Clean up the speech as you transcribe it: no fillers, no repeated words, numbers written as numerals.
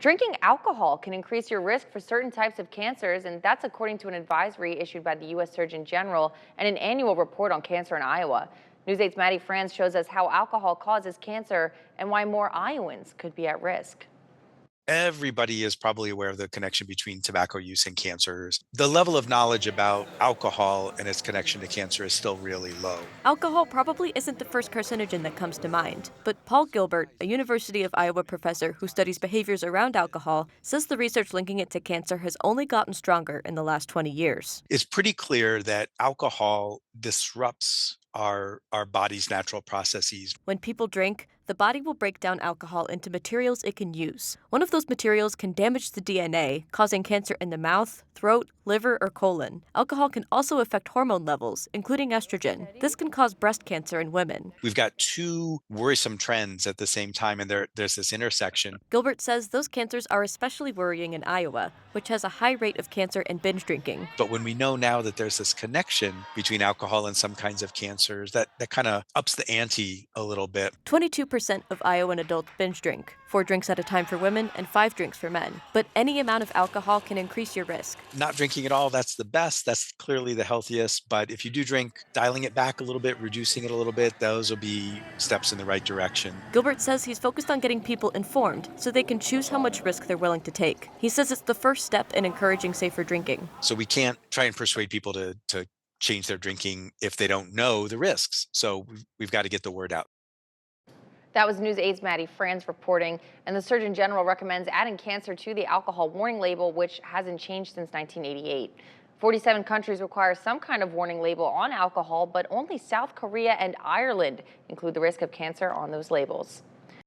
Drinking alcohol can increase your risk for certain types of cancers, and that's according to an advisory issued by the U.S. Surgeon General and an annual report on cancer in Iowa. News 8's Maddie Franz shows us how alcohol causes cancer and why more Iowans could be at risk. Everybody is probably aware of the connection between tobacco use and cancers. The level of knowledge about alcohol and its connection to cancer is still really low. Alcohol probably isn't the first carcinogen that comes to mind, but Paul Gilbert, a University of Iowa professor who studies behaviors around alcohol, says the research linking it to cancer has only gotten stronger in the last 20 years. It's pretty clear that alcohol disrupts our body's natural processes. When people drink, the body will break down alcohol into materials it can use. One of those materials can damage the DNA, causing cancer in the mouth, throat, liver, or colon. Alcohol can also affect hormone levels, including estrogen. This can cause breast cancer in women. We've got two worrisome trends at the same time, and there's this intersection. Gilbert says those cancers are especially worrying in Iowa, which has a high rate of cancer and binge drinking. But when we know now that there's this connection between alcohol and some kinds of cancers, that kind of ups the ante a little bit. 22% of Iowan adults binge drink, 4 drinks at a time for women and 5 drinks for men. But any amount of alcohol can increase your risk. Not drinking at all, that's the best. That's clearly the healthiest. But if you do drink, dialing it back a little bit, reducing it a little bit, those will be steps in the right direction. Gilbert says he's focused on getting people informed so they can choose how much risk they're willing to take. He says it's the first step in encouraging safer drinking. So we can't try and persuade people to change their drinking if they don't know the risks. So we've got to get the word out. That was News 8's Maddie Franz reporting, and the Surgeon General recommends adding cancer to the alcohol warning label, which hasn't changed since 1988. 47 countries require some kind of warning label on alcohol, but only South Korea and Ireland include the risk of cancer on those labels.